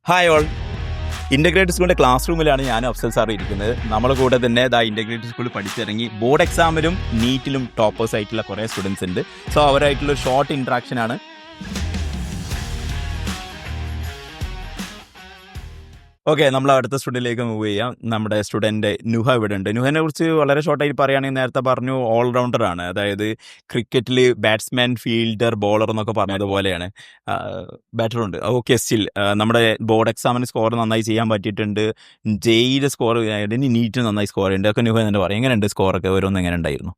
Hi all. Integrated സ്കൂളിൻ്റെ class റൂമിലാണ് ഞാൻ അഫ്സൽ സാർ ഇരിക്കുന്നത്. നമ്മളെ കൂടെ തന്നെ ഇൻ്റഗ്രേറ്റഡ് സ്കൂളിൽ പഠിച്ചിറങ്ങി ബോർഡ് എക്സാമിലും നീറ്റിലും ടോപ്പേഴ്സ് ആയിട്ടുള്ള കുറേ സ്റ്റുഡൻസ് ഉണ്ട്. സോ അവരായിട്ടുള്ള ഒരു ഷോർട്ട് ഇൻട്രാക്ഷനാണ്. ഓക്കെ, നമ്മൾ അടുത്ത സ്റ്റുഡൻറ്റിലേക്ക് മൂവ് ചെയ്യാം. നമ്മുടെ സ്റ്റുഡൻറ്റ് നുഹ ഇവിടെ ഉണ്ട്. നുഹനെ കുറിച്ച് വളരെ ഷോർട്ടായിട്ട് പറയുകയാണെങ്കിൽ നേരത്തെ പറഞ്ഞു ഓൾറൗണ്ടറാണ്. അതായത് ക്രിക്കറ്റിൽ ബാറ്റ്സ്മാൻ, ഫീൽഡർ, ബോളർ എന്നൊക്കെ പറഞ്ഞതുപോലെയാണ്. ബാറ്ററുണ്ട്. ഓക്കെ, സ്റ്റിൽ നമ്മുടെ ബോർഡ് എക്സാമിന് സ്കോർ നന്നായി ചെയ്യാൻ പറ്റിയിട്ടുണ്ട്. ജെയിയുടെ സ്കോർ നീറ്റ് നന്നായി സ്കോർ ചെയ്യുന്നുണ്ട്. ഒക്കെ നുഹ തന്നെ പറയും. എങ്ങനെയുണ്ട് സ്കോറൊക്കെ? ഓരോന്നും എങ്ങനെ ഉണ്ടായിരുന്നു?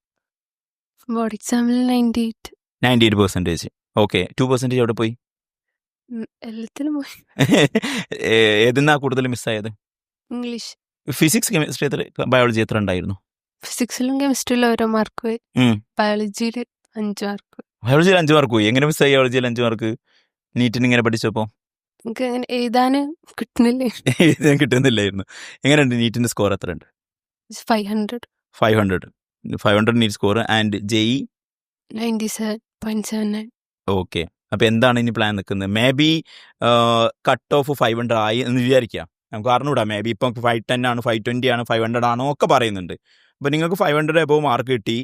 ബോർഡ് എക്സാമിൽ 98%. ഓക്കെ, 2% എവിടെ പോയി? എല്ലാത്തിലും പോയി. ഏതെന്നാ കൂടുതൽ മിസ്സായത്? ഇംഗ്ലീഷ്, ഫിസിക്സ്, കെമിസ്ട്രി, ബയോളജി എത്ര ഉണ്ടായിരുന്നു? ഫിസിക്സിലും കെമിസ്ട്രിയിലും ഓരോ മാർക്ക് പോയി. ബയോളജിയിൽ 5 മാർക്ക് പോയി. ബയോളജിയിൽ 5 മാർക്ക് പോയി. എങ്ങനെ മിസ്സായി ബയോളജിയിൽ 5 മാർക്ക്? നീറ്റിന് ഇങ്ങനെ പഠിച്ചപ്പോൾ എനിക്ക് അങ്ങനെ എഴുതാന് കിട്ടുന്നില്ലേ. എഴുതാൻ കിട്ടുന്നില്ലായിരുന്നു. എങ്ങനെയുണ്ട് നീറ്റിന്റെ സ്കോർ? എത്ര ഉണ്ട്? 500 500 NEET score. And JEE 97.79. Okay. അപ്പോൾ എന്താണ് ഇനി പ്ലാൻ നിൽക്കുന്നത്? മേ ബി കട്ട് ഓഫ് 500 ആയി എന്ന് വിചാരിക്കാം. നമുക്ക് അറിഞ്ഞൂടാ. മേ ബി ഇപ്പം 510 ആണ്, 520 ആണ്, 500 ആണോ ഒക്കെ പറയുന്നുണ്ട്. അപ്പോൾ നിങ്ങൾക്ക് 500 എബോവ് മാർക്ക് കിട്ടി,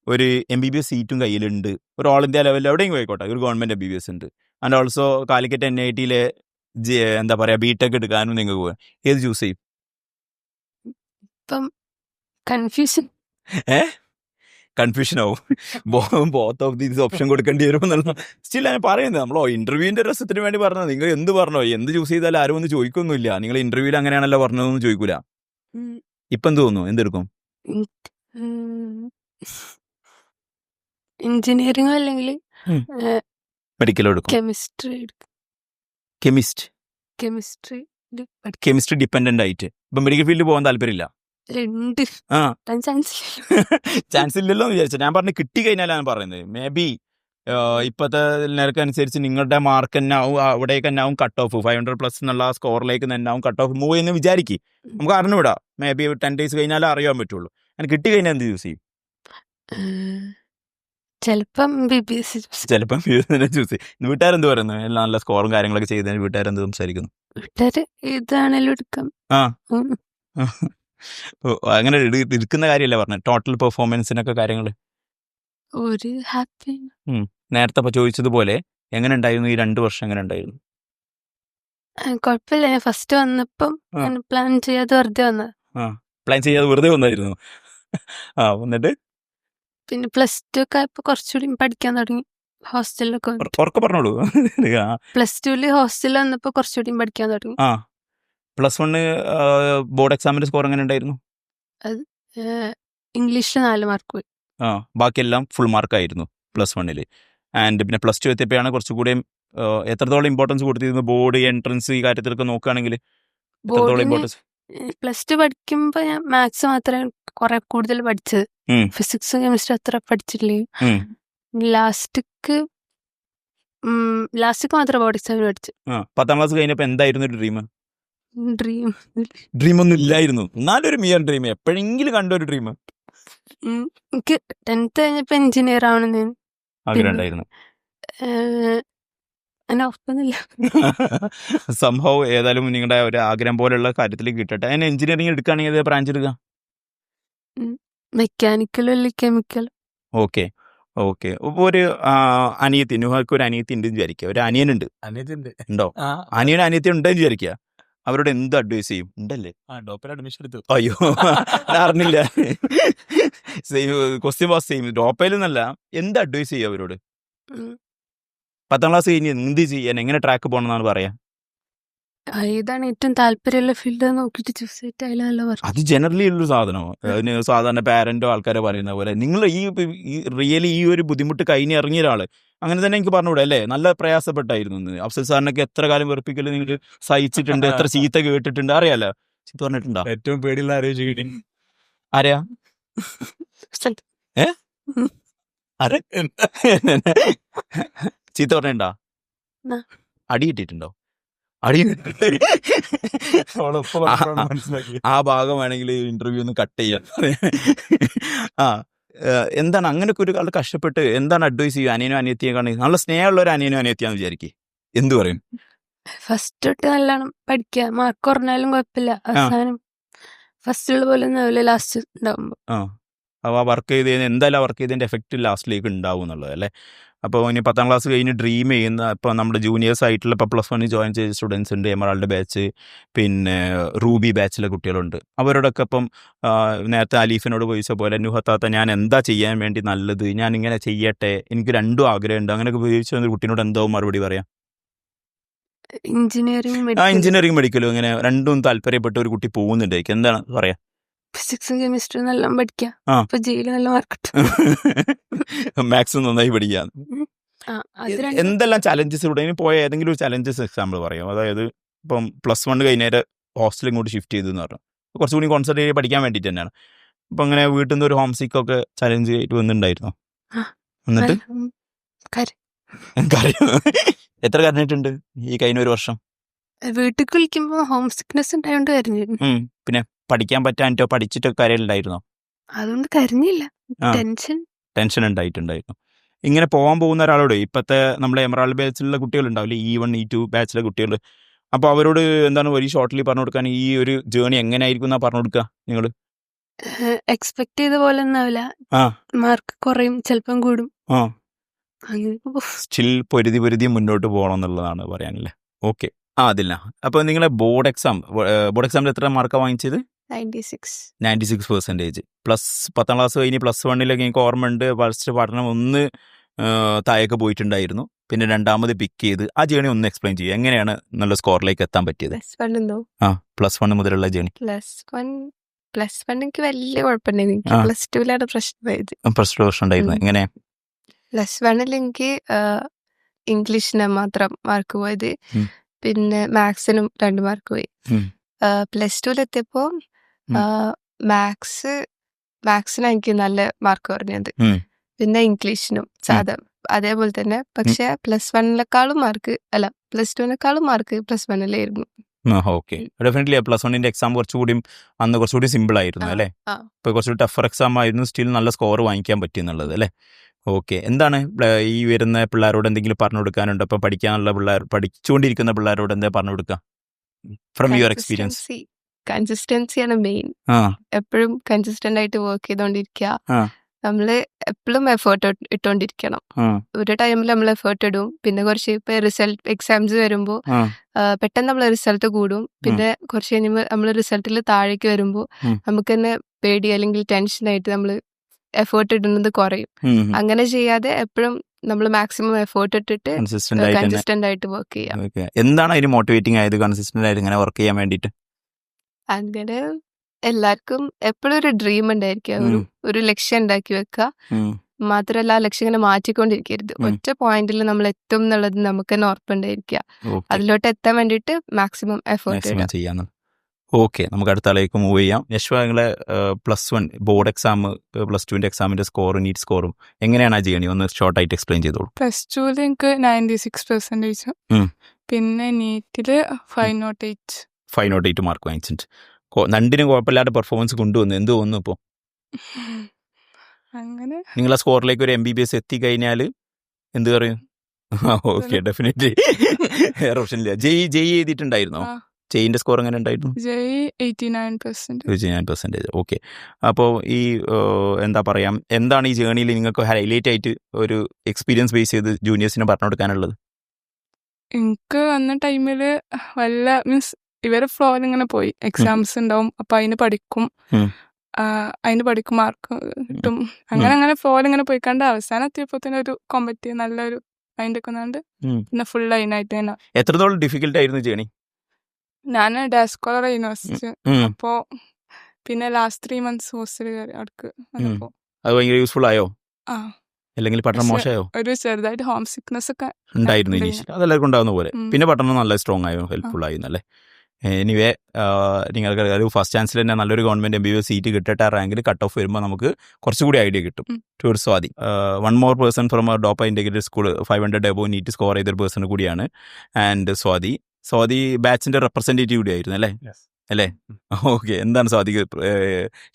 ഒരു MBBS സീറ്റും കയ്യിലുണ്ട്, ഒരു ഓൾ ഇന്ത്യ ലെവലിൽ എവിടെയും പോയിക്കോട്ടെ, ഒരു ഗവൺമെൻറ് MBBS ഉണ്ട്. ആൻഡ് ഓൾസോ കാലിക്കറ്റ് NITയിലെ എന്താ പറയുക BTech എടുക്കാനും നിങ്ങൾക്ക് പോകാം. ഏത് ചൂസ് ചെയ്യും? ഇപ്പം കൺഫ്യൂഷൻ കൺഫ്യൂഷൻ ആവും. ബോത്ത് ഓഫ് ദീസ് ഓപ്ഷൻ കൊടുക്കേണ്ടി വരും എന്നുള്ള സ്റ്റിൽ ഞാൻ പറയുന്നത്. നമ്മളോ ഇൻ്റർവ്യൂവിൻ്റെ രസത്തിന് വേണ്ടി പറഞ്ഞത്. നിങ്ങൾ എന്ത് പറഞ്ഞോ, എന്ത് ചൂസ് ചെയ്താലും ആരും ഒന്നും ചോദിക്കൊന്നുമില്ല. നിങ്ങൾ ഇൻ്റർവ്യൂവിൽ അങ്ങനെയാണല്ലോ പറഞ്ഞതെന്ന് ചോദിക്കൂല. ഇപ്പം എന്ത് തോന്നുന്നു? എന്തെടുക്കും? എഞ്ചിനീയറിംഗോ അല്ലെങ്കിൽ മെഡിക്കലോ എടുക്കും? കെമിസ്ട്രി ഡിപ്പെൻഡൻ്റ് ആയിട്ട്. ഇപ്പം മെഡിക്കൽ ഫീൽഡിൽ പോകാൻ താല്പര്യമില്ല? ചാൻസ് ഇല്ലല്ലോ എന്ന് വിചാരിച്ചു. ഞാൻ പറഞ്ഞു കിട്ടി കഴിഞ്ഞാലാണ് പറയുന്നത്. മേ ബി ഇപ്പോഴത്തെ നിരക്കനുസരിച്ച് നിങ്ങളുടെ മാർക്ക് തന്നെ ആവും, അവിടേക്ക് തന്നെ ആവും കട്ട് ഓഫ്. 500+ എന്നുള്ള സ്കോറിലേക്ക് തന്നെ ആവും കട്ട് ഓഫ് മൂവ് എന്ന് വിചാരിക്കും. നമുക്ക് അറിഞ്ഞുവിടാം. മേ ബി 10 days കഴിഞ്ഞാലേ അറിയാൻ പറ്റുള്ളൂ. ഞാൻ കിട്ടി കഴിഞ്ഞാൽ എന്ത് ചൂസ് ചെയ്യും? ചിലപ്പം തന്നെ ചൂസ് ചെയ്യും. വീട്ടുകാരെന്ത് പറയുന്നു? എല്ലാം നല്ല സ്കോറും കാര്യങ്ങളൊക്കെ ചെയ്തതിന് വീട്ടുകാരെന്ത് സംസാരിക്കുന്നു? ഇതാണല്ലോ എടുക്കാം. അങ്ങനെ എടുക്കുന്ന കാര്യമല്ല പറഞ്ഞത്, ടോട്ടൽ പെർഫോമൻസിനൊക്കെ കാര്യങ്ങൾ. ഒരു ഹാപ്പി. നേരത്തെ ചോദിച്ചതുപോലെ എങ്ങനെ ഉണ്ടായിരുന്നു ഈ 2 വർഷം? എങ്ങനെ ഉണ്ടായിരുന്നു? കുഴപ്പമില്ല. ഞാൻ ഫസ്റ്റ് വന്നപ്പം പ്ലാൻ ചെയ്യാതെ വെറുതെ വന്നായിരുന്നു. എന്നിട്ട് പിന്നെ +2 ഒക്കെ ആയപ്പോ കുറച്ചുകൂടി പഠിക്കാൻ തുടങ്ങി. ഹോസ്റ്റലിലൊക്കെ പറഞ്ഞോളൂ. +2 ഹോസ്റ്റലിൽ വന്നപ്പോ കുറച്ചുകൂടി പഠിക്കാൻ തുടങ്ങി. +1 ബോർഡ് എക്സാമിന്റെ സ്കോർ എങ്ങനെ ഉണ്ടായിരുന്നു? ഇംഗ്ലീഷിൽ 4 മാർക്ക് പോയി. ബാക്കിയെല്ലാം ഫുൾ മാർക്കായിരുന്നു +1. ആൻഡ് പിന്നെ +2 എത്തിയപ്പോഴാണ് കുറച്ചുകൂടി എത്രത്തോളം ഇമ്പോർട്ടൻസ് കൊടുത്തിരുന്നു ബോർഡ് എൻട്രൻസ് ഈ കാര്യത്തിലൊക്കെ നോക്കുകയാണെങ്കിൽ? എത്രത്തോളം ഇമ്പോർട്ടൻസ്? +2 പഠിക്കുമ്പോ ഞാൻ മാത്സ് മാത്രമേ കുറെ കൂടുതൽ പഠിച്ചത്. ഫിസിക്സും കെമിസ്ട്രി അത്ര പഠിച്ചിട്ടില്ലേ. ലാസ്റ്റിക്ക് മാത്രം ബോർഡ് എക്സാമിന് പഠിച്ചു. 10th ക്ലാസ് കഴിഞ്ഞപ്പോൾ എന്തായിരുന്നു ഡ്രീം ഒന്നും ഇല്ലായിരുന്നു. എന്നാലൊരു മിയർ ഡ്രീം, എപ്പോഴെങ്കിലും കണ്ടൊരു ഡ്രീം? എനിക്ക് 10th കഴിഞ്ഞപ്പോ എഞ്ചിനീയർ ആവണമെന്ന് ആഗ്രഹം ഉണ്ടായിരുന്നു. സംഭവം ഏതായാലും നിങ്ങളുടെ ഒരു ആഗ്രഹം പോലെയുള്ള കാര്യത്തിലേക്ക് കിട്ടട്ടെ. അതിന് എഞ്ചിനീയറിംഗ് എടുക്കുകയാണെങ്കിൽ ഏത് ബ്രാഞ്ച് എടുക്കുക? മെക്കാനിക്കലോ അല്ലെങ്കിൽ കെമിക്കലോ. ഓക്കെ. ഇപ്പോൾ ഒരു അനിയത്തി, നുഹക്ക് ഒരു അനിയത്തി ഉണ്ട് വിചാരിക്കുക, ഒരു അനിയനുണ്ട്. ഉണ്ടോ? അനിയനും അനിയത്തി ഉണ്ടെന്ന് വിചാരിക്കുക. അവരോട് എന്ത് അഡ്വൈസ് ചെയ്യും? ഉണ്ടല്ലേ? അഡ്മിഷൻ എടുത്തു. അയ്യോ, അറിഞ്ഞില്ല. ക്വസ്റ്റ്യൻ പാസ് ചെയ്യും. ഡോപ്പയിൽ നിന്നല്ല, എന്ത് അഡ്വൈസ് ചെയ്യും അവരോട്? 10th ക്ലാസ് കഴിഞ്ഞ് എന്ത് ചെയ്യാൻ, എങ്ങനെ ട്രാക്ക് പോകണമെന്നാണ് പറയാ? ഏതാണ് ഏറ്റവും താല്പര്യമുള്ള ഫീൽഡ് നോക്കിയിട്ട് ചൂസ് ചെയ്തിട്ട്. അത് ജനറലി ഉള്ളൊരു സാധനമോ? അതിന് സാധാരണ പാരന്റോ ആൾക്കാരെ പറയുന്ന പോലെ നിങ്ങൾ റിയലി ഈ ഒരു ബുദ്ധിമുട്ട് കഴിഞ്ഞ് ഇറങ്ങിയ ഒരാള് അങ്ങനെ തന്നെ എനിക്ക് പറഞ്ഞുകൂടെ അല്ലേ? നല്ല പ്രയാസപ്പെട്ടായിരുന്നു. അഫ്സൽ സാറിനൊക്കെ എത്ര കാലം വെറുപ്പിക്കൽ നിങ്ങൾ സഹിച്ചിട്ടുണ്ട്, എത്ര ചീത്ത കേട്ടിട്ടുണ്ട് അറിയാലോ. ചീത്ത പറഞ്ഞിട്ടുണ്ടോ? ഏറ്റവും പേടിയുള്ള ആരെയാ? ചീത്ത പറഞ്ഞിട്ടുണ്ടോ? അടി കിട്ടിയിട്ടുണ്ടോ? ആ ഭാഗം വേണമെങ്കിൽ ഇന്റർവ്യൂ ഒന്ന് കട്ട് ചെയ്യാം. എന്താണ് അങ്ങനെയൊക്കെ ഒരു ആൾ കഷ്ടപ്പെട്ട് എന്താണ് അഡ്വൈസ് ചെയ്യുക? അനിയനും അനിയത്തിയെ കാണി നല്ല സ്നേഹമുള്ള ഒരു അനിയനും അനിയത്തിയാന്ന് വിചാരിക്കും, എന്ത് പറയും? ഫസ്റ്റ് തൊട്ട് നല്ലോണം പഠിക്കുക, മാർക്ക് കുറഞ്ഞാലും കുഴപ്പമില്ല, അവസാനം ഫസ്റ്റുള്ള പോലെ ഒന്നും ലാസ്റ്റ് ഉണ്ടാവുമ്പോ. അപ്പോൾ ആ വർക്ക് ചെയ്ത് എന്തായാലും ആ വർക്ക് ചെയ്തതിൻ്റെ എഫക്റ്റ് ലാസ്റ്റിലേക്ക് ഉണ്ടാവും എന്നുള്ളത് അല്ലേ. അപ്പോൾ ഇനി 10ാം ക്ലാസ് കഴിഞ്ഞ് ഡ്രീം ചെയ്യുന്ന ഇപ്പോൾ നമ്മുടെ ജൂനിയേഴ്സ് ആയിട്ടുള്ള ഇപ്പോൾ +1 ജോയിൻ ചെയ്ത സ്റ്റുഡൻസ് ഉണ്ട്, എമറാൾഡ് ബാച്ച്, പിന്നെ റൂബി ബാച്ചിലെ കുട്ടികളുണ്ട്. അവരോടൊക്കെ ഇപ്പം നേരത്തെ അലീഫിനോട് ചോദിച്ച പോലെ നുഹത്താത്ത ഞാൻ എന്താ ചെയ്യാൻ വേണ്ടി നല്ലത്, ഞാൻ ഇങ്ങനെ ചെയ്യട്ടെ, എനിക്ക് രണ്ടും ആഗ്രഹമുണ്ട്, അങ്ങനെയൊക്കെ ചോദിച്ച ഒരു കുട്ടീനോട് എന്തോ മറുപടി പറയാം? എഞ്ചിനീയറിംഗ് മെഡിക്കലും ഇങ്ങനെ രണ്ടും താല്പര്യപ്പെട്ട ഒരു കുട്ടി പോകുന്നുണ്ടായിരിക്കും, എന്താണ് പറയാ? ഫിസിക്സും കെമിസ്ട്രിയും നല്ല പഠിക്കാം, അപ്പൊ ജയില് നല്ല മാർക്ക് മാത്സും നന്നായി പഠിക്കാം. എന്തെല്ലാം ചലഞ്ചസ് ഇവിടെ ഇനി പോയ ഏതെങ്കിലും ഒരു ചലഞ്ചസ് എക്സാമ്പിൾ പറയാം? അതായത് ഇപ്പം +1 കഴിഞ്ഞേരെ ഹോസ്റ്റലിൽ ഇങ്ങോട്ട് ഷിഫ്റ്റ് ചെയ്തു എന്ന് പറഞ്ഞു, കുറച്ചുകൂടി കോൺസെൻട്രേറ്റ് ചെയ്ത് പഠിക്കാൻ വേണ്ടിയിട്ട് തന്നെയാണ്. അപ്പം അങ്ങനെ വീട്ടിൽ നിന്ന് ഒരു ഹോം സിക്കൊക്കെ ചലഞ്ച് ആയിട്ട് വന്നിട്ടുണ്ടായിരുന്നോ? എന്നിട്ട് എത്ര കരഞ്ഞിട്ടുണ്ട് ഈ കഴിഞ്ഞ ഒരു വർഷം? വീട്ടിൽ വിളിക്കുമ്പോ ഹോം സിക്നെസ് ഉണ്ടായോണ്ട് കരഞ്ഞിരുന്നു. പിന്നെ പഠിക്കാൻ പറ്റാനിട്ടോ പഠിച്ചിട്ടോ കരയുണ്ടായിരുന്നോ? അതുകൊണ്ട് കരഞ്ഞില്ല, ടെൻഷൻ ഉണ്ടായിട്ടുണ്ടായിരുന്നു. ഇങ്ങനെ പോകാൻ പോകുന്ന ഒരാളോട് ഇപ്പോഴത്തെ നമ്മുടെ എമറാൾഡ് ബാച്ചിലുള്ള കുട്ടികളുണ്ടാവില്ലേ, E1 E2 ബാച്ചിലെ കുട്ടികൾ, അപ്പോൾ അവരോട് എന്താണ് ഒരു ഷോർട്ട്ലി പറഞ്ഞു കൊടുക്കാൻ, ഈ ഒരു ജേണി എങ്ങനെ ആയിരിക്കും എന്നാ പറഞ്ഞു കൊടുക്കുക നിങ്ങൾ? എക്സ്പെക്ട് ചെയ്ത പോലെ ഒന്നാവില്ല, മാർക്ക് കുറയും, ചിലപ്പം കൂടും, സ്റ്റിൽ പൊരുതി മുന്നോട്ട് പോകണം എന്നുള്ളതാണ് പറയാനല്ലേ. ഓക്കെ, അതില്ല. അപ്പോൾ നിങ്ങളെ ബോർഡ് എക്സാമിൽ എത്ര മാർക്കാണ് വാങ്ങിച്ചത്? 96%. പ്ലസ് 10ാം ക്ലാസ് കഴിഞ്ഞ് +1 എനിക്ക് ഓർമ്മയുണ്ട്, ഫസ്റ്റ് പഠനം ഒന്ന് താഴേക്ക് പോയിട്ടുണ്ടായിരുന്നു, പിന്നെ രണ്ടാമത് പിക്ക് ചെയ്ത്. ആ ജേണി ഒന്ന് എക്സ്പ്ലെയിൻ ചെയ്യുക, എങ്ങനെയാണ് നല്ല സ്കോറിലേക്ക് എത്താൻ പറ്റിയത്? +1 മുതലുള്ള ജേണി. +1 എനിക്ക് വലിയ കുഴപ്പമുണ്ടായിരുന്നു, +2 പ്രശ്നം ഉണ്ടായിരുന്നു. എങ്ങനെ? +1 എനിക്ക് ഇംഗ്ലീഷിന് മാത്രം മാർക്ക് പോയത്, പിന്നെ മാത്സിനും 2 മാർക്ക് പോയി. +2 എത്തിയപ്പോ മാത്സിന് എനിക്ക് നല്ല മാർക്ക് കുറഞ്ഞത്, പിന്നെ ഇംഗ്ലീഷിനും സാധാ അതേപോലെ തന്നെ. പക്ഷെ +1 മാർക്ക് അല്ല, +2 മാർക്ക് +1 ഓക്കെ, ഡെഫിനറ്റ്ലി +1 എക്സാം കുറച്ചുകൂടി സിമ്പിൾ ആയിരുന്നു അല്ലേ, ഇപ്പൊ കുറച്ചുകൂടി ടഫർ എക്സാം ആയിരുന്നു, സ്റ്റിൽ നല്ല സ്കോർ വാങ്ങിക്കാൻ പറ്റിയെന്നുള്ളത് അല്ലേ. ഓക്കെ, എന്താണ് ഈ വരുന്ന പിള്ളേരോട് എന്തെങ്കിലും പറഞ്ഞു കൊടുക്കാനുണ്ടോ? ഇപ്പം പഠിച്ചുകൊണ്ടിരിക്കുന്ന പിള്ളേരോട് എന്താ പറഞ്ഞു കൊടുക്കുക ഫ്രം യുവർ എക്സ്പീരിയൻസ്? കൺസിസ്റ്റൻസിയാണ് മെയിൻ. എപ്പോഴും കൺസിസ്റ്റന്റ് ആയിട്ട് വർക്ക് ചെയ്തോണ്ടിരിക്കുക, നമ്മള് എപ്പോഴും എഫേർട്ട് ഇട്ടോണ്ടിരിക്കണം. ഒരു ടൈമിൽ നമ്മൾ എഫേർട്ട് ഇടും, പിന്നെ കുറച്ച് ഇപ്പൊ എക്സാംസ് വരുമ്പോ പെട്ടെന്ന് നമ്മളെ റിസൾട്ട് കൂടും, പിന്നെ കുറച്ച് കഴിയുമ്പോൾ നമ്മള് റിസൾട്ടിൽ താഴേക്ക് വരുമ്പോ നമുക്ക് തന്നെ പേടി അല്ലെങ്കിൽ ടെൻഷനായിട്ട് നമ്മള് എഫേർട്ട് ഇടുന്നത് കുറയും. അങ്ങനെ ചെയ്യാതെ എപ്പോഴും നമ്മൾ മാക്സിമം എഫേർട്ട് ഇട്ടിട്ട് കൺസിസ്റ്റന്റ് ആയിട്ട് വർക്ക് ചെയ്യാം. എന്താണ് അതിന് മോട്ടിവേറ്റിംഗ് ആയത് കൺസിസ്റ്റന്റ് ആയിട്ട് ഇങ്ങനെ വർക്ക് ചെയ്യാൻ വേണ്ടിട്ട്? അങ്ങനെ എല്ലാവർക്കും എപ്പോഴും ഒരു ഡ്രീം ഉണ്ടായിരിക്കുക, ഒരു ലക്ഷ്യം ഉണ്ടാക്കി വെക്കുക. മാത്രമല്ല ആ ലക്ഷ്യം ഇങ്ങനെ മാറ്റിക്കൊണ്ടിരിക്കരുത്, ഒറ്റ പോയിന്റിൽ നമ്മൾ എത്തും എന്നുള്ളത് നമുക്ക് തന്നെ ഉറപ്പുണ്ടായിരിക്കുക. അതിലോട്ട് എത്താൻ വേണ്ടിയിട്ട് മാക്സിമം എഫേർട്ട് ചെയ്യാം. ഓക്കെ, നമുക്ക് അടുത്ത ആളേക്ക് മൂവ് ചെയ്യാം. യശ്വ, നിങ്ങളെ +1 ബോർഡ് എക്സാം, +2 എക്സാമിന്റെ സ്കോറും നീറ്റ് സ്കോറും എങ്ങനെയാണ് ആ ജേണി ഒന്ന് ഷോർട്ടായിട്ട് എക്സ്പ്ലെയിൻ ചെയ്തോളൂ. +2 എനിക്ക് 96%, പിന്നെ നീറ്റില് 508 മാർക്ക് വാങ്ങിച്ചിട്ടുണ്ട്. രണ്ടിനും കുഴപ്പമില്ലാത്ത പെർഫോമൻസ് കൊണ്ടുവന്നു, എന്ത് തോന്നുന്നു ഇപ്പോൾ? അങ്ങനെ നിങ്ങളെ സ്കോറിലേക്ക് ഒരു MBBS എത്തിക്കഴിഞ്ഞാൽ എന്ത് പറയും? ഓക്കെ, ഡെഫിനറ്റ്ലി വേറെ ഓപ്ഷൻ ഇല്ല. ജെഇ എഴുതിയിട്ടുണ്ടായിരുന്നോ? ജെയിൻ്റെ സ്കോർ എങ്ങനെ ഉണ്ടായിരുന്നു? 89%. ഓക്കെ, അപ്പോൾ ഈ എന്താ പറയാം, എന്താണ് ഈ ജേണിയിൽ നിങ്ങൾക്ക് ഹൈലൈറ്റ് ആയിട്ട് ഒരു എക്സ്പീരിയൻസ് ബേസ് ചെയ്ത് ജൂനിയേഴ്സിനെ പറഞ്ഞു കൊടുക്കാനുള്ളത്? എനിക്ക് വന്ന ടൈമിൽ മീൻസ് ഇവരെ ഫ്ലോയിൽ ഇങ്ങനെ പോയി, എക്സാംസ് ഉണ്ടാവും, അപ്പൊ അതിന് പഠിക്കും, മാർക്ക് കിട്ടും, അങ്ങനെ ഫ്ലോയിൽ ഇങ്ങനെ പോയിക്കാണ്ട് അവസാനം എത്തിയപ്പോ തന്നെ ഒരു കോമ്പറ്റീവ് നല്ലൊരു മൈൻഡ് ഒക്കെ വന്നാണ്ട് പിന്നെ ഫുൾ അതിനായിട്ട് തന്നെ. എത്രത്തോളം ഡിഫിക്കൽട്ട് ആയിരുന്നു ജേണി? ഞാൻ ഡേ സ്കോളർ യൂണിവേഴ്സിറ്റി, അപ്പോ പിന്നെ ലാസ്റ്റ് 3 months ഹോസ്റ്റൽ കയറി അടുക്ക്. അത് ഭയങ്കര യൂസ്ഫുൾ ആയോ? അല്ലെങ്കിൽ പഠനം മോശമായോ? ഒരു ചെറുതായിട്ട് ഹോം സിക്നസ് ഒക്കെ ഉണ്ടായിരുന്നു ഇനീഷ്യൽ, അതെല്ലാവർക്കും ഉണ്ടാകുന്ന പോലെ. പിന്നെ പഠനം നല്ല സ്ട്രോങ് ആയോ, ഹെൽപ്ഫുൾ ആയി എന്നല്ലേ. എനിവേ, നിങ്ങൾക്ക് ഒരു ഫസ്റ്റ് ചാൻസിൽ തന്നെ നല്ലൊരു ഗവൺമെൻറ് MBBS സീറ്റ് കിട്ടട്ടെ. റാങ്കിൽ കട്ട് ഓഫ് വരുമ്പോൾ നമുക്ക് കുറച്ചുകൂടി ഐഡിയ കിട്ടും. To Swathi, 1 more person from Dopa integrated school 500 above NEET score ചെയ്തൊരു പേഴ്സൺ കൂടിയാണ്. ആൻഡ് സ്വാതി ബാച്ചിൻ്റെ റെപ്രസെൻറ്റേറ്റീവ് കൂടി ആയിരുന്നു അല്ലേ? ഓക്കെ, എന്താണ് സ്വാതിക്ക്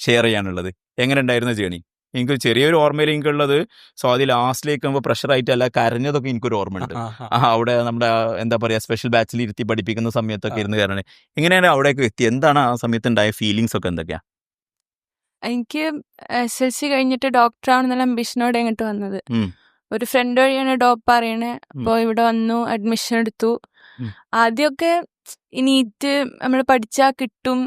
ഷെയർ ചെയ്യാനുള്ളത്? എങ്ങനെ ഉണ്ടായിരുന്ന ജേണി? എനിക്ക് ചെറിയൊരു ഓർമ്മയിൽ എനിക്കുള്ളത് സ്വാതി ലാസ്റ്റിലേക്ക് ആകുമ്പോൾ പ്രഷറായിട്ടല്ല കരഞ്ഞതൊക്കെ എനിക്കൊരു ഓർമ്മയുണ്ട്. അവിടെ നമ്മുടെ എന്താ പറയുക സ്പെഷ്യൽ ബാച്ചിൽ ഇരുത്തി പഠിപ്പിക്കുന്ന സമയത്തൊക്കെ ഇരുന്ന് കയറണേ. എങ്ങനെയാണ് അവിടേക്ക് എത്തി? എന്താണ് ആ സമയത്ത് ഉണ്ടായ ഫീലിങ്സ് ഒക്കെ എന്തൊക്കെയാ? എനിക്ക് SLC കഴിഞ്ഞിട്ട് ഡോക്ടറാണെന്നുള്ള അംബിഷനോടെ ഇങ്ങോട്ട് വന്നത്. ഒരു ഫ്രണ്ട് വഴിയാണ് ഡോപ്പ് അറിയണേ. അപ്പോൾ ഇവിടെ വന്നു, അഡ്മിഷൻ എടുത്തു. ആദ്യമൊക്കെ നീറ്റ് നമ്മൾ പഠിച്ചാൽ കിട്ടും,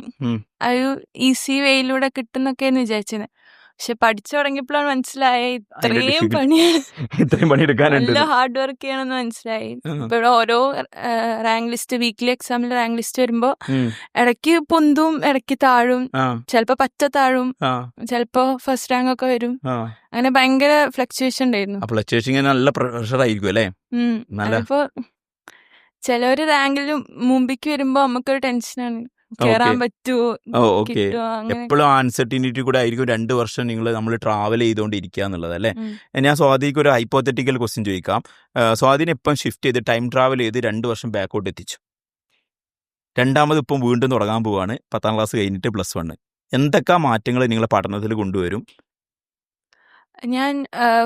ഒരു ഈസി വേയിലൂടെ കിട്ടുന്നൊക്കെയെന്ന് വിചാരിച്ചത്. പക്ഷെ പഠിച്ചു തുടങ്ങിയപ്പോഴാണ് മനസ്സിലായ ഇത്രയും പണിയാണ്, ഇത്രയും പണിയെടുക്കാനുണ്ട്, നല്ല ഹാർഡ് വർക്ക് ചെയ്യണമെന്ന് മനസ്സിലായി. ഇപ്പൊ ഇവിടെ ഓരോ റാങ്ക് ലിസ്റ്റ്, വീക്ക്ലി എക്സാമിൽ റാങ്ക് ലിസ്റ്റ് വരുമ്പോ ഇടയ്ക്ക് പൊന്തും ഇടയ്ക്ക് താഴും, ചിലപ്പോ പറ്റ താഴും, ചിലപ്പോ ഫസ്റ്റ് റാങ്ക് ഒക്കെ വരും. അങ്ങനെ ഭയങ്കര ഫ്ലക്ച്വേഷൻ ഉണ്ടായിരുന്നു. നല്ല പ്രഷർ ആയിരിക്കും അല്ലേ? അതിപ്പോ ചിലവര് റാങ്കിൽ മുമ്പിക്ക് വരുമ്പോ നമുക്കൊരു ടെൻഷനാണ്, കേറാൻ പറ്റുമോ, കിട്ടുമോ, അങ്ങനെ എപ്പോഴും അൺസർട്ടിനിറ്റി കൂടെ ആയിരിക്കും. 2 വർഷം നമ്മൾ ട്രാവൽ ചെയ്തുകൊണ്ടിരിക്കുക എന്നുള്ളത് അല്ലേ? ഞാൻ സ്വാതിക്ക് ഒരു ഹൈപ്പോത്തറ്റിക്കൽ ക്വസ്റ്റ്യൻ ചോദിക്കാം. സ്വാതിനെ ഇപ്പം ഷിഫ്റ്റ് ചെയ്ത് ടൈം ട്രാവൽ ചെയ്ത് 2 വർഷം ബാക്കോട്ട് എത്തിച്ചു. രണ്ടാമത് ഇപ്പം വീണ്ടും തുടങ്ങാൻ പോവാണ്. 10ാം ക്ലാസ് കഴിഞ്ഞിട്ട് +1. എന്തൊക്കെ മാറ്റങ്ങൾ നിങ്ങളെ പഠനത്തിൽ കൊണ്ടുവരും? ഞാൻ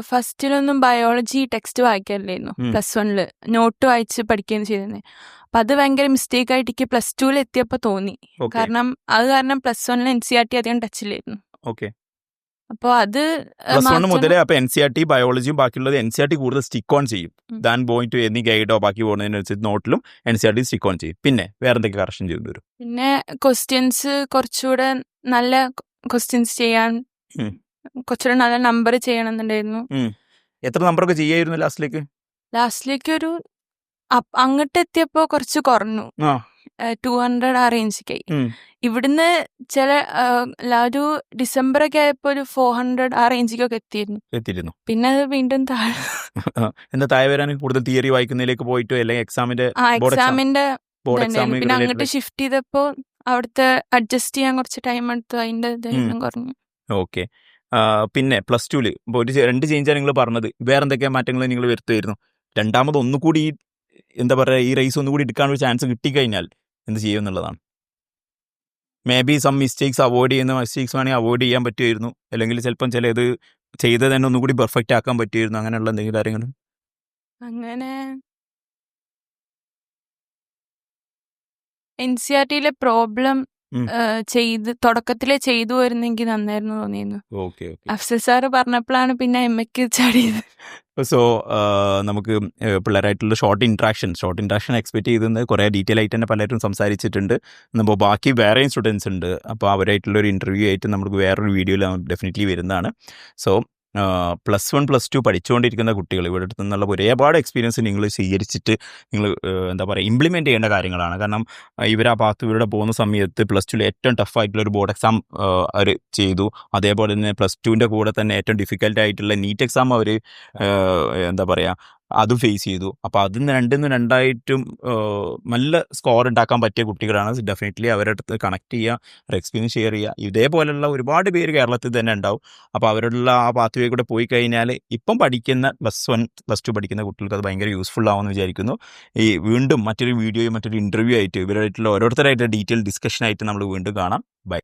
ഫസ്റ്റിലൊന്നും ബയോളജി ടെക്സ്റ്റ് വായിക്കാറില്ലായിരുന്നു. +1 നോട്ട് വായിച്ച് പഠിക്കുകയാണ് ചെയ്തിരുന്നത്. അപ്പം അത് ഭയങ്കര മിസ്റ്റേക്ക് ആയിട്ട് എനിക്ക് +2 എത്തിയപ്പോൾ തോന്നി. കാരണം +1 NCERT അധികം ടച്ചിലായിരുന്നു. അപ്പോൾ അത് +1 മുതലേ അപ്പൊ NCERT ബയോളജിയും ബാക്കിയുള്ളത് NCERT കൂടുതൽ സ്റ്റിക്ക് ഓൺ ചെയ്യും. Than point two any Guido ബാക്കി പോകുന്നതിനനുസരിച്ച് നോട്ടിലും NCERT സ്റ്റിക്ക് ഓൺ ചെയ്യും. പിന്നെ വേറെ എന്തൊക്കെ കറക്ഷൻ ചെയ്തു വരും? പിന്നെ ക്വസ്റ്റ്യൻസ് കുറച്ചുകൂടെ നല്ല ക്വസ്റ്റ്യൻസ് ചെയ്യാൻ, കുറച്ചുകൂടെ നല്ല നമ്പർ ചെയ്യണമെന്നുണ്ടായിരുന്നു. എത്ര നമ്പറൊക്കെ ചെയ്യായിരുന്നു ലാസ്റ്റിലേക്ക്? ഒരു അങ്ങോട്ട് എത്തിയപ്പോ കുറച്ച് കുറഞ്ഞു, 200 ആ റേഞ്ചിക്കായി. ഇവിടുന്ന് ചില ഒരു ഡിസംബറൊക്കെ ആയപ്പോ ഒരു 400 ആ റേഞ്ചിക്കൊക്കെ എത്തിയിരുന്നു. പിന്നെ അത് വീണ്ടും എന്താ താഴെ വരാൻ? കൂടുതൽ തിയറി വായിക്കുന്നതിലേക്ക് പോയിട്ടോ അല്ലെങ്കിൽ എക്സാമിന്റെ പിന്നെ അങ്ങോട്ട് ഷിഫ്റ്റ് ചെയ്തപ്പോ അവിടുത്തെ അഡ്ജസ്റ്റ് ചെയ്യാൻ കുറച്ച് ടൈം എടുത്തു, അതിന്റെ കുറഞ്ഞു. ഓക്കെ. പിന്നെ +2 ഒരു 2 ചേഞ്ചാണ് നിങ്ങൾ പറഞ്ഞത്. വേറെ എന്തൊക്കെയാ മാറ്റങ്ങൾ നിങ്ങൾ വരുത്തുമായിരുന്നു? രണ്ടാമത് ഒന്നുകൂടി എന്താ പറയുക, ഈ റേസ് ഒന്നുകൂടി എടുക്കാനൊരു ചാൻസ് കിട്ടിക്കഴിഞ്ഞാൽ എന്ത് ചെയ്യും എന്നുള്ളതാണ്. മേ ബി സം മിസ്റ്റേക്സ് വേണമെങ്കിൽ അവോയ്ഡ് ചെയ്യാൻ പറ്റുമായിരുന്നു, അല്ലെങ്കിൽ ചിലപ്പം ചിലത് ചെയ്ത് തന്നെ ഒന്നുകൂടി പെർഫെക്റ്റ് ആക്കാൻ പറ്റുമായിരുന്നു. അങ്ങനെയുള്ള എന്തെങ്കിലും കാര്യങ്ങൾ? അങ്ങനെ NCERTയിലെ പ്രോബ്ലം തുടക്കത്തിലെ ചെയ്തു വരുന്നെങ്കിൽ നന്നായിരുന്നു തോന്നിയിരുന്നു. അഫ്സൽ സാറ് പറഞ്ഞപ്പോഴാണ് പിന്നെ എമ്മയ്ക്ക് ചാടിയത്. സോ നമുക്ക് പിള്ളേരായിട്ടുള്ള ഷോർട്ട് ഇൻട്രാക്ഷൻ എക്സ്പെക്ട് ചെയ്തെന്ന് കുറേ ഡീറ്റെയിൽ ആയിട്ട് തന്നെ പലരും സംസാരിച്ചിട്ടുണ്ട്. അപ്പോൾ ബാക്കി വേറെയും സ്റ്റുഡൻസ് ഉണ്ട്. അപ്പോൾ അവരായിട്ടുള്ളൊരു ഇൻ്റർവ്യൂ ആയിട്ട് നമുക്ക് വേറൊരു വീഡിയോയിൽ ഡെഫിനറ്റ്ലി വരുന്നതാണ്. സോ +1 +2 പഠിച്ചുകൊണ്ടിരിക്കുന്ന കുട്ടികൾ ഇവിടെ അടുത്ത് നിന്നുള്ള ഒരുപാട് എക്സ്പീരിയൻസ് നിങ്ങൾ സ്വീകരിച്ചിട്ട് നിങ്ങൾ എന്താ പറയുക ഇംപ്ലിമെൻറ്റ് ചെയ്യേണ്ട കാര്യങ്ങളാണ്. കാരണം ഇവർ ആ പാത്ത് ഇവരുടെ പോകുന്ന സമയത്ത് +2 ഏറ്റവും ടഫായിട്ടുള്ള ഒരു ബോർഡ് എക്സാം അവർ ചെയ്തു. അതേപോലെ തന്നെ +2ൻ്റെ കൂടെ തന്നെ ഏറ്റവും ഡിഫിക്കൽട്ട് ആയിട്ടുള്ള നീറ്റ് എക്സാം അവർ എന്താ പറയുക അതും ഫേസ് ചെയ്തു. അപ്പോൾ അതിന് രണ്ടായിട്ടും നല്ല സ്കോർ ഉണ്ടാക്കാൻ പറ്റിയ കുട്ടികളാണ്. ഡെഫിനറ്റ്ലി അവരുടെ അടുത്ത് കണക്ട് ചെയ്യുക, ഒരു എക്സ്പീരിയൻസ് ഷെയർ ചെയ്യുക. ഇതേപോലെയുള്ള ഒരുപാട് പേര് കേരളത്തിൽ തന്നെ ഉണ്ടാവും. അപ്പോൾ അവരോടുള്ള ആ പാത്വേ കൂടെ പോയി കഴിഞ്ഞാൽ ഇപ്പം പഠിക്കുന്ന +1 +2 പഠിക്കുന്ന കുട്ടികൾക്ക് അത് ഭയങ്കര യൂസ്ഫുൾ ആവുമെന്ന് വിചാരിക്കുന്നു. ഈ വീണ്ടും മറ്റൊരു വീഡിയോയും മറ്റൊരു ഇൻ്റർവ്യൂ ആയിട്ട് ഇവരായിട്ടുള്ള ഓരോരുത്തരായിട്ട് ഡീറ്റെയിൽ ഡിസ്കഷനായിട്ട് നമ്മൾ വീണ്ടും കാണാം. ബൈ.